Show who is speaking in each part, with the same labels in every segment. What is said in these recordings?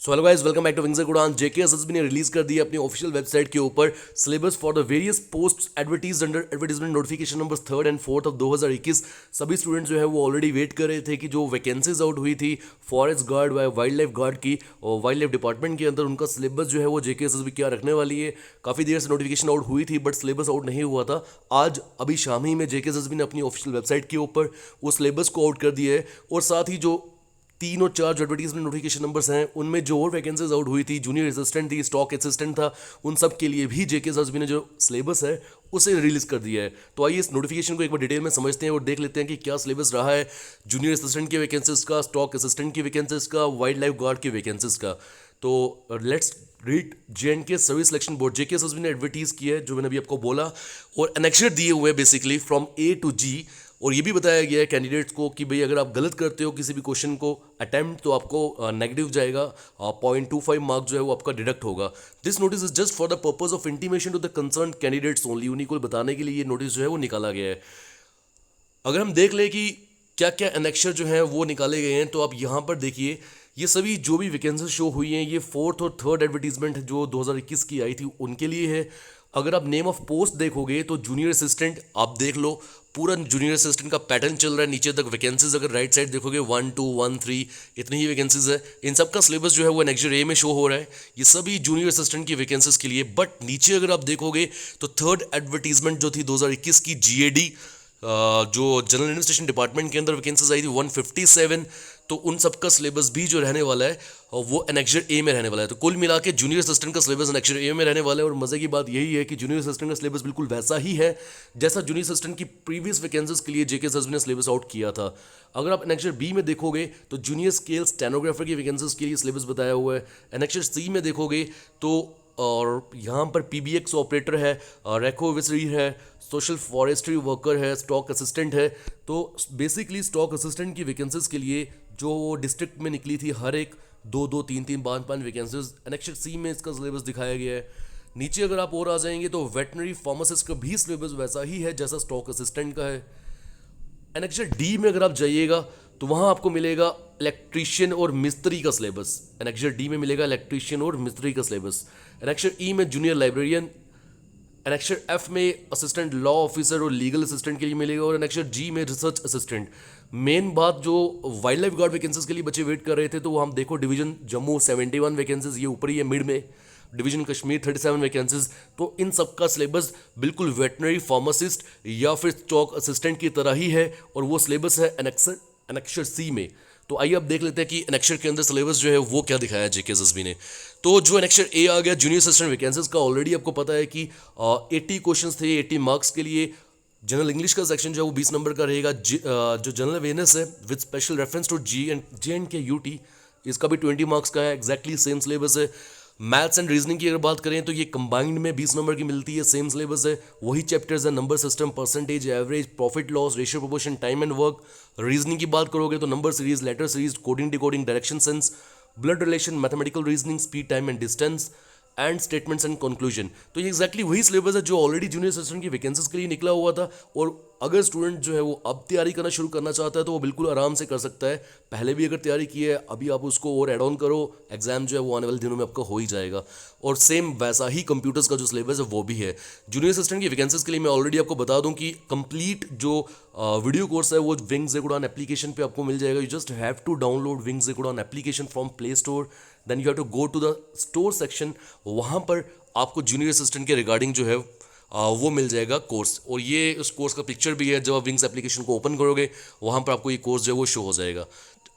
Speaker 1: So hello guys, welcome back to wings Udaan. JKSSB ने release कर दिया अपनी ऑफिशियल वेबसाइट के ऊपर syllabus for the various post advertise under advertisement notification number 3rd and 4th of 2021। सभी students जो है वो ऑलरेडी वेट कर रहे थे कि जो वैकेंसीज आउट हुई थी फॉरेस्ट गार्ड व वाइल्ड लाइफ गार्ड की और वाइल्ड लाइफ डिपार्टमेंट के अंदर, उनका सिलेबस जो है वो जेकेएसएसबी क्या रखने वाली है। काफ़ी देर से नोटिफिकेशन आउट हुई थी बट सिलेबस आउट नहीं हुआ था। आज अभी शाम ही में जेकेएसएसबी ने अपनी ऑफिशियल वेबसाइट के ऊपर वो सिलेबस को आउट कर दिया है और साथ ही जो 3 और 4 जो एडवर्टीजमेंट नोटिफिकेशन नंबर्स हैं उनमें जो और वैकेंसीज आउट हुई थी, जूनियर असिस्टेंट थी, स्टॉक असिस्टेंट था, उन सब के लिए भी जेकेएसएसबी ने जो सिलेबस है उसे रिलीज कर दिया है। तो आइए इस नोटिफिकेशन को एक बार डिटेल में समझते हैं और देख लेते हैं कि क्या सिलेबस रहा है जूनियर असिस्टेंट की वैकेंसीज का, स्टॉक असिस्टेंट की वैकेंसीज का, वाइल्ड लाइफ गार्ड की वैकेंसीज का। तो let's read JNK service selection board. JKSSB ने एडवर्टीज किया है जो मैंने अभी आपको बोला और एनेक्चर दिए हुए हैं basically from A to G। और ये भी बताया गया है कैंडिडेट्स को कि भाई अगर आप गलत करते हो किसी भी क्वेश्चन को अटेम्प्ट तो आपको नेगेटिव जाएगा, 0.25 मार्क जो है वो आपका डिडक्ट होगा। This notice is just for the purpose of intimation to the concern candidates only. उन्हीं को बताने के लिए ये नोटिस जो है वो निकाला गया है। अगर हम देख लें कि क्या क्या एनेक्चर जो है वो निकाले गए हैं तो आप यहाँ पर देखिए, ये सभी जो भी वैकेंसी शो हुई हैं ये 4th और 3rd एडवर्टीजमेंट जो 2021 की आई थी उनके लिए है। अगर आप नेम ऑफ पोस्ट देखोगे तो जूनियर असिस्टेंट आप देख लो, पूरा जूनियर असिस्टेंट का पैटर्न चल रहा है नीचे तक। वैकेंसीज अगर राइट साइड देखोगे 1 2 1 3 इतनी ही वैकेंसीज है। इन सब का सिलेबस जो है वो एनेक्चर ए में शो हो रहा है। ये सभी जूनियर असिस्टेंट की वैकेंसीज के लिए। बट नीचे अगर आप देखोगे तो 3rd एडवर्टीजमेंट जो थी 2021 की GAD जो जनरल एडमिनिस्ट्रेशन डिपार्टमेंट के अंदर वैकेंसीज आई थी 157, तो उन सब का सिलेबस भी जो रहने वाला है वो एनेक्चर ए में रहने वाला है। तो कुल मिला के जूनियर असिस्टेंट का सिलेबस एनेक्चर ए में रहने वाला है। और मजे की बात यही है कि जूनियर असिस्टेंट का सिलेबस बिल्कुल वैसा ही है जैसा जूनियर असिस्टेंट की प्रीवियस वैकेंसीज के लिए जेकेएसएसबी ने सिलेबस आउट किया था। अगर आप एनेक्चर बी में देखोगे तो जूनियर स्केल स्टेनोग्राफर की वैकेंसीज के लिए सिलेबस बताया हुआ है। एनेक्चर सी में देखोगे तो और यहाँ पर PBX ऑपरेटर है, रेकोविसरी है, सोशल फॉरेस्ट्री वर्कर है, स्टॉक असिस्टेंट है। तो बेसिकली स्टॉक असिस्टेंट की वैकेंसीज के लिए जो डिस्ट्रिक्ट में निकली थी हर एक 2 2 3 3 5 5 वैकेंसीज, एनेक्चर सी में इसका सिलेबस दिखाया गया है। नीचे अगर आप और आ जाएंगे तो वेटनरी फार्मासिस्ट का भी सिलेबस वैसा ही है जैसा स्टॉक असिस्टेंट का है। एनेक्चर डी में अगर आप जाइएगा तो वहाँ आपको मिलेगा इलेक्ट्रीशियन और मिस्त्री का सिलेबस। एनेक्चर डी में मिलेगा इलेक्ट्रीशियन और मिस्त्री का सिलेबस। एनेक्चर ई में जूनियर लाइब्रेरियन। एनेक्चर एफ में असिस्टेंट लॉ ऑफिसर और लीगल असिस्टेंट के लिए मिलेगा। और एनेक्चर जी में रिसर्च असिस्टेंट। मेन बात जो वाइल्ड लाइफ गार्ड वैकेंसीज के लिए बच्चे वेट कर रहे थे तो हम देखो डिवीजन जम्मू 71 वैकेंसीज, ये ऊपर ही है मिड में। Division Kashmir 37 vacancies. तो इन सब का सिलेबस बिल्कुल वेटनरी फार्मासिस्ट या फिर स्टॉक असिस्टेंट की तरह ही है और वो सिलेबस है एनेक्चर सी में। तो आइए अब देख लेते हैं कि एनेक्चर के अंदर सिलेबस जो है वो क्या दिखाया है जेकेएसएसबी ने। तो जो एनेक्चर ए आ गया जूनियर असिस्टेंट वैकेंसीज का, ऑलरेडी आपको पता है कि 80 क्वेश्चंस थे 80 मार्क्स के लिए। जनरल इंग्लिश का सेक्शन जो है वो 20 नंबर का रहेगा। जो जनरल अवेयरनेस है with special reference to JNK UT, इसका भी 20 मार्क्स का है, एग्जैक्टली सेम सिलेबस है। मैथ्स एंड रीजनिंग की अगर बात करें तो ये कंबाइंड में 20 नंबर की मिलती है, सेम सिलेबस है। वही चैप्टर्स है, number system, percentage, average, profit loss, ratio proportion, time and work. Reasoning की बात करोगे तो number series, letter series, coding decoding, direction sense, blood relation, mathematical reasoning, speed, time and distance and statements and conclusion. तो ये exactly वही syllabus है जो already junior assistant की वैकेंसीज के लिए निकला हुआ था। और अगर स्टूडेंट जो है वो अब तैयारी करना शुरू करना चाहता है तो वो बिल्कुल आराम से कर सकता है। पहले भी अगर तैयारी की है अभी आप उसको और एड ऑन करो, एग्जाम जो है वो आने वाले दिनों में आपका हो ही जाएगा। और सेम वैसा ही कंप्यूटर्स का जो सिलेबस है वो भी है। जूनियर असिस्टेंट की वैकेंसीज के लिए मैं ऑलरेडी आपको बता दूं कि कंप्लीट जो वीडियो कोर्स है वो विंग्स उड़ान एप्लीकेशन पे आपको मिल जाएगा। You just have to download Wings Udaan application from Play Store, then you have to go to the store section. वहाँ पर आपको जूनियर असिस्टेंट के रिगार्डिंग जो है वो मिल जाएगा कोर्स। और ये उस कोर्स का पिक्चर भी है, जब आप विंग्स एप्लीकेशन को ओपन करोगे वहाँ पर आपको ये कोर्स जो है वो शो हो जाएगा।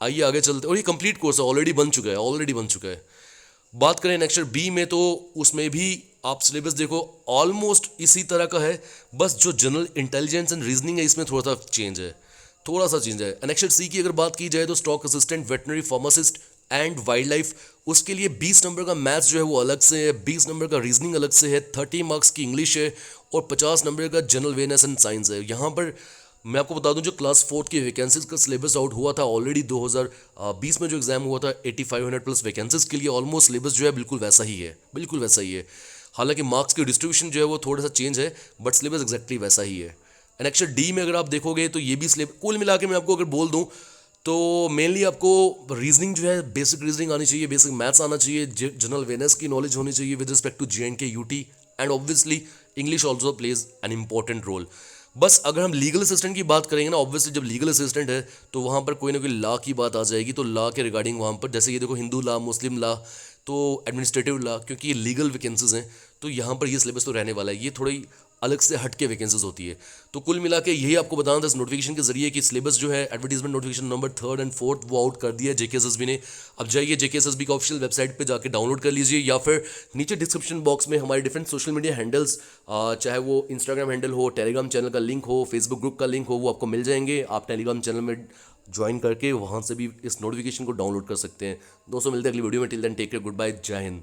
Speaker 1: आइए आगे चलते। और ये कंप्लीट कोर्स है, ऑलरेडी बन चुका है। बात करें एनेक्चर बी में तो उसमें भी आप सिलेबस देखो ऑलमोस्ट इसी तरह का है, बस जो जनरल इंटेलिजेंस एंड रीजनिंग है इसमें थोड़ा सा चेंज है। एनेक्चर सी की अगर बात की जाए तो stock assistant, veterinary pharmacist and wild life, उसके लिए 20 नंबर का मैथ्स जो है वो अलग से है, 20 नंबर का रीजनिंग अलग से है, 30 मार्क्स की इंग्लिश है और 50 नंबर का जनरल अवेयरनेस एंड साइंस है। यहाँ पर मैं आपको बता दूं जो क्लास 4 की वैकेंसीज का सिलेबस आउट हुआ था ऑलरेडी 2020 में जो एग्जाम हुआ था 8500 प्लस वैकेंसीज के लिए, ऑलमोस्ट सिलेबस जो है बिल्कुल वैसा ही है। हालांकि मार्क्स की डिस्ट्रीब्यूशन जो है वो थोड़ा सा चेंज है बट सिलेबस एक्जैक्टली वैसा ही है। एनेक्चर डी में अगर आप देखोगे तो ये भी सिलेबस कुल मिला के मैं आपको अगर बोल दूं तो मेनली आपको रीजनिंग जो है, बेसिक रीजनिंग आनी चाहिए, बेसिक मैथ्स आना चाहिए, जनरल अवेयरनेस की नॉलेज होनी चाहिए with respect to JNK UT, and obviously English also plays an important role. बस अगर हम लीगल असिस्टेंट की बात करेंगे ना, ऑब्वियसली जब लीगल असिस्टेंट है तो वहाँ पर कोई ना कोई लॉ की बात आ जाएगी, तो लॉ के रिगार्डिंग वहाँ पर जैसे ये देखो हिंदू लॉ, मुस्लिम लॉ, तो एडमिनिस्ट्रेटिव लॉ, क्योंकि ये लीगल वैकेंसीज हैं तो यहाँ पर ये सिलेबस तो रहने वाला है, ये थोड़ी अलग से हट के वैकेंसीज होती है। तो कुल मिला के यही आपको बताना था इस नोटिफिकेशन के जरिए कि सिलेबस जो है एडवर्टीजमेंट नोटिफिकेशन नंबर 3 और 4 वो आउट कर दिया JKSSB ने। अब जाइए JKSSB का ऑफिशियल वेबसाइट पे जाके डाउनलोड कर लीजिए, या फिर नीचे डिस्क्रिप्शन बॉक्स में हमारे डिफरेंट सोशल मीडिया हैंडल्स, चाहे वो इंस्टाग्राम हैंडल हो, टेलीग्राम चैनल का लिंक हो, फेसबुक ग्रुप का लिंक हो, वो आपको मिल जाएंगे। आप टेलीग्राम चैनल में ज्वाइन करके वहाँ से भी इस नोटिफिकेशन को डाउनलोड कर सकते हैं। दोस्तों मिलते हैं अगली वीडियो में, till then take care, good bye, जय हिंद।